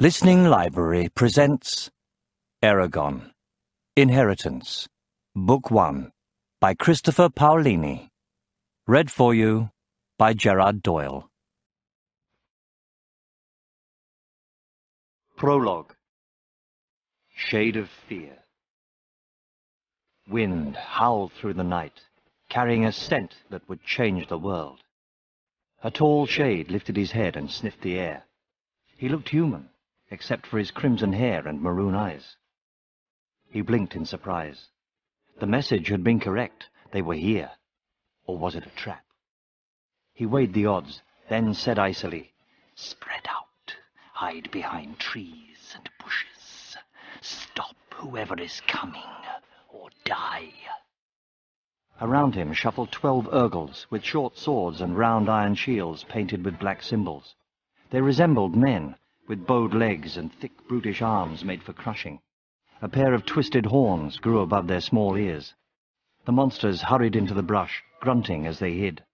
Listening Library presents Eragon, Inheritance, Book 1, by Christopher Paolini. Read for you by Gerard Doyle. Prologue. Shade of Fear. Wind howled through the night, carrying a scent that would change the world. A tall shade lifted his head and sniffed the air. He looked human, except for his crimson hair and maroon eyes. He blinked in surprise. The message had been correct. They were here. Or was it a trap? He weighed the odds, then said icily, "Spread out. Hide behind trees and bushes. Stop whoever is coming, or die." Around him shuffled 12 Ergons with short swords and round iron shields painted with black symbols. They resembled men, with bowed legs and thick brutish arms made for crushing. A pair of twisted horns grew above their small ears. The monsters hurried into the brush, grunting as they hid.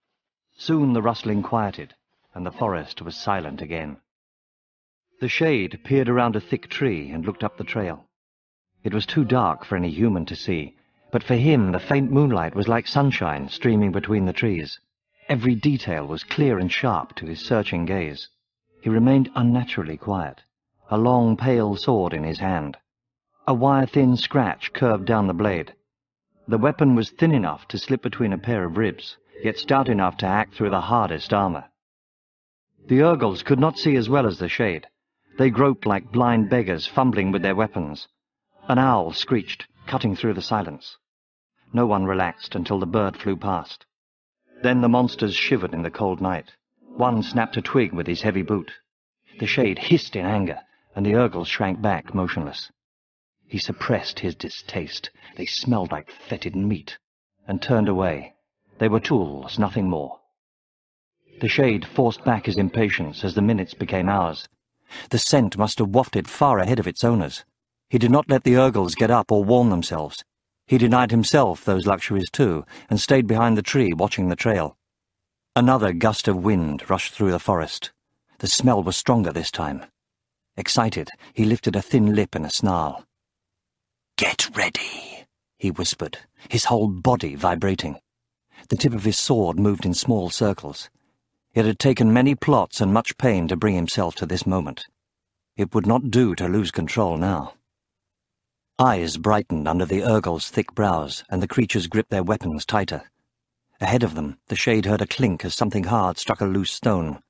Soon the rustling quieted, and the forest was silent again. The shade peered around a thick tree and looked up the trail. It was too dark for any human to see, but for him the faint moonlight was like sunshine streaming between the trees. Every detail was clear and sharp to his searching gaze. He remained unnaturally quiet, a long, pale sword in his hand. A wire-thin scratch curved down the blade. The weapon was thin enough to slip between a pair of ribs, yet stout enough to hack through the hardest armor. The Ergons could not see as well as the shade. They groped like blind beggars, fumbling with their weapons. An owl screeched, cutting through the silence. No one relaxed until the bird flew past. Then the monsters shivered in the cold night. One snapped a twig with his heavy boot. The shade hissed in anger, and the Ergons shrank back, motionless. He suppressed his distaste. They smelled like fetid meat, and turned away. They were tools, nothing more. The shade forced back his impatience as the minutes became hours. The scent must have wafted far ahead of its owners. He did not let the Ergons get up or warm themselves. He denied himself those luxuries too, and stayed behind the tree watching the trail. Another gust of wind rushed through the forest. The smell was stronger this time. Excited, he lifted a thin lip in a snarl. "Get ready," he whispered, his whole body vibrating. The tip of his sword moved in small circles. It had taken many plots and much pain to bring himself to this moment. It would not do to lose control now. Eyes brightened under the Ergol's thick brows, and the creatures gripped their weapons tighter. Ahead of them, the shade heard a clink as something hard struck a loose stone.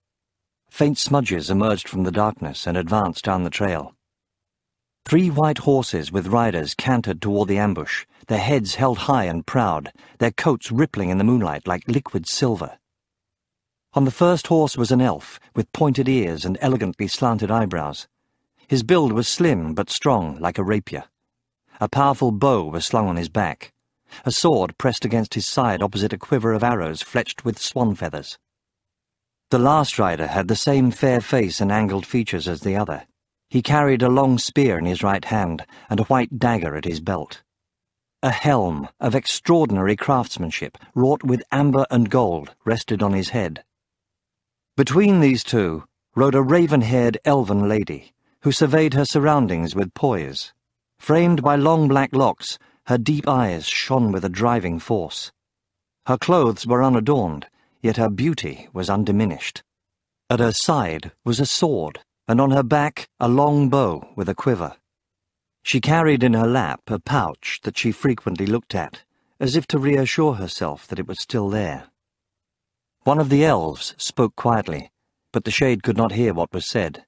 Faint smudges emerged from the darkness and advanced down the trail. 3 white horses with riders cantered toward the ambush, their heads held high and proud, their coats rippling in the moonlight like liquid silver. On the first horse was an elf, with pointed ears and elegantly slanted eyebrows. His build was slim but strong, like a rapier. A powerful bow was slung on his back. A sword pressed against his side opposite a quiver of arrows fletched with swan feathers. The last rider had the same fair face and angled features as the other. He carried a long spear in his right hand and a white dagger at his belt. A helm of extraordinary craftsmanship, wrought with amber and gold, rested on his head. Between these two rode a raven-haired elven lady, who surveyed her surroundings with poise. Framed by long black locks, her deep eyes shone with a driving force. Her clothes were unadorned, yet her beauty was undiminished. At her side was a sword, and on her back a long bow with a quiver. She carried in her lap a pouch that she frequently looked at, as if to reassure herself that it was still there. One of the elves spoke quietly, but the shade could not hear what was said.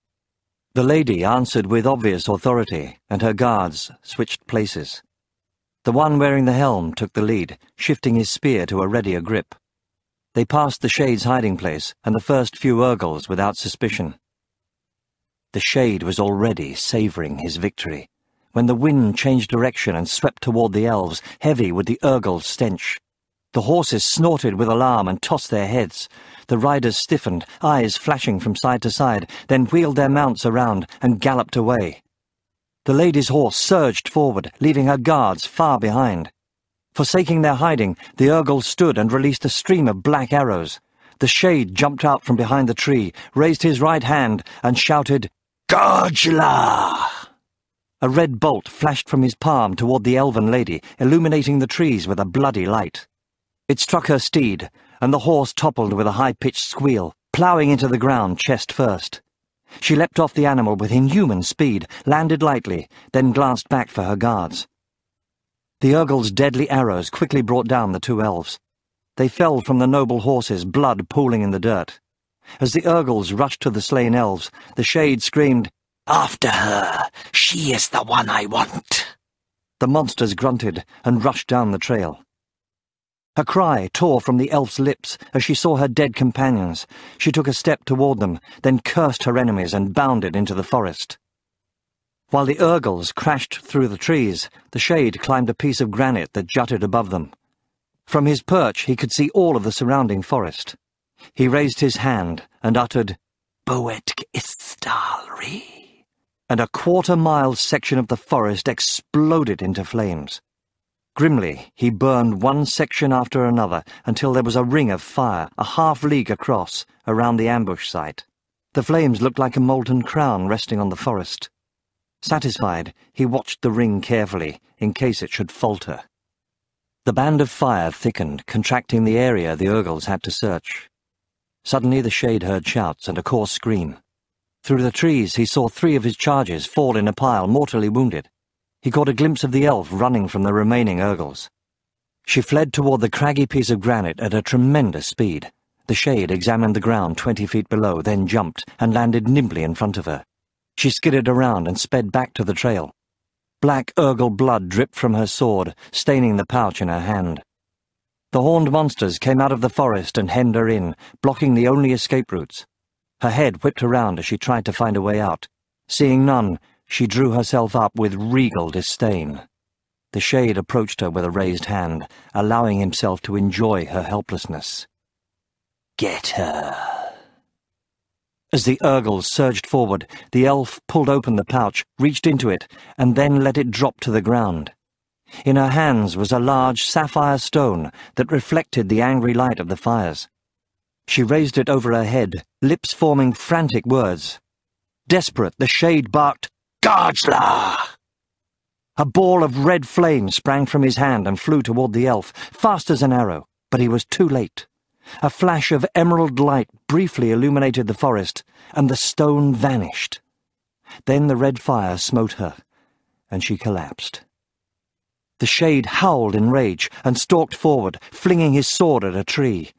The lady answered with obvious authority, and her guards switched places. The one wearing the helm took the lead, shifting his spear to a readier grip. They passed the shade's hiding place and the first few Ergons without suspicion. The shade was already savouring his victory, when the wind changed direction and swept toward the elves, heavy with the Ergol's stench. The horses snorted with alarm and tossed their heads. The riders stiffened, eyes flashing from side to side, then wheeled their mounts around and galloped away. The lady's horse surged forward, leaving her guards far behind. Forsaking their hiding, the Ergol stood and released a stream of black arrows. The shade jumped out from behind the tree, raised his right hand, and shouted, Gajla! A red bolt flashed from his palm toward the elven lady, illuminating the trees with a bloody light. It struck her steed, and the horse toppled with a high-pitched squeal, ploughing into the ground chest first. She leapt off the animal with inhuman speed, landed lightly, then glanced back for her guards. The Urgel's deadly arrows quickly brought down the two elves. They fell from the noble horses, blood pooling in the dirt. As the Urgels rushed to the slain elves, the Shade screamed, "After her! She is the one I want!" The monsters grunted and rushed down the trail. A cry tore from the elf's lips as she saw her dead companions. She took a step toward them, then cursed her enemies and bounded into the forest. While the Urgels crashed through the trees, the Shade climbed a piece of granite that jutted above them. From his perch he could see all of the surrounding forest. He raised his hand and uttered, "Boetk Istalri," and a quarter-mile section of the forest exploded into flames. Grimly, he burned one section after another until there was a ring of fire, a half-league across, around the ambush site. The flames looked like a molten crown resting on the forest. Satisfied, he watched the ring carefully, in case it should falter. The band of fire thickened, contracting the area the Urgels had to search. Suddenly the Shade heard shouts and a coarse scream. Through the trees he saw 3 of his charges fall in a pile, mortally wounded. He caught a glimpse of the elf running from the remaining Urgels. She fled toward the craggy piece of granite at a tremendous speed. The Shade examined the ground 20 feet below, then jumped and landed nimbly in front of her. She skidded around and sped back to the trail. Black Urgel blood dripped from her sword, staining the pouch in her hand. The horned monsters came out of the forest and hemmed her in, blocking the only escape routes. Her head whipped around as she tried to find a way out. Seeing none, she drew herself up with regal disdain. The Shade approached her with a raised hand, allowing himself to enjoy her helplessness. "Get her." As the Urgels surged forward, the elf pulled open the pouch, reached into it, and then let it drop to the ground. In her hands was a large sapphire stone that reflected the angry light of the fires. She raised it over her head, lips forming frantic words. Desperate, the Shade barked, "Gajla!" A ball of red flame sprang from his hand and flew toward the elf, fast as an arrow, but he was too late. A flash of emerald light briefly illuminated the forest, and the stone vanished. Then the red fire smote her, and she collapsed. The Shade howled in rage and stalked forward, flinging his sword at a tree.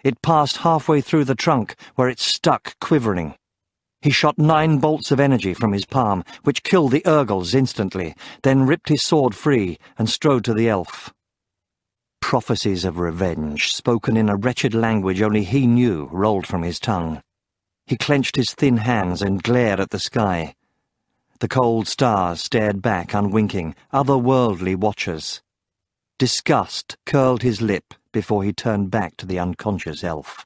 It passed halfway through the trunk, where it stuck quivering. He shot 9 bolts of energy from his palm, which killed the Urgels instantly, then ripped his sword free and strode to the elf. Prophecies of revenge, spoken in a wretched language only he knew, rolled from his tongue. He clenched his thin hands and glared at the sky. The cold stars stared back, unwinking, otherworldly watchers. Disgust curled his lip before he turned back to the unconscious elf.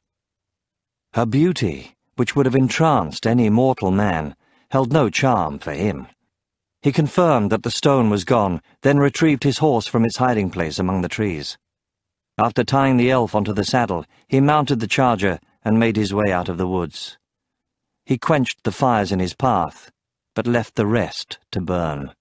Her beauty, which would have entranced any mortal man, held no charm for him. He confirmed that the stone was gone, then retrieved his horse from its hiding place among the trees. After tying the elf onto the saddle, he mounted the charger and made his way out of the woods. He quenched the fires in his path, but left the rest to burn.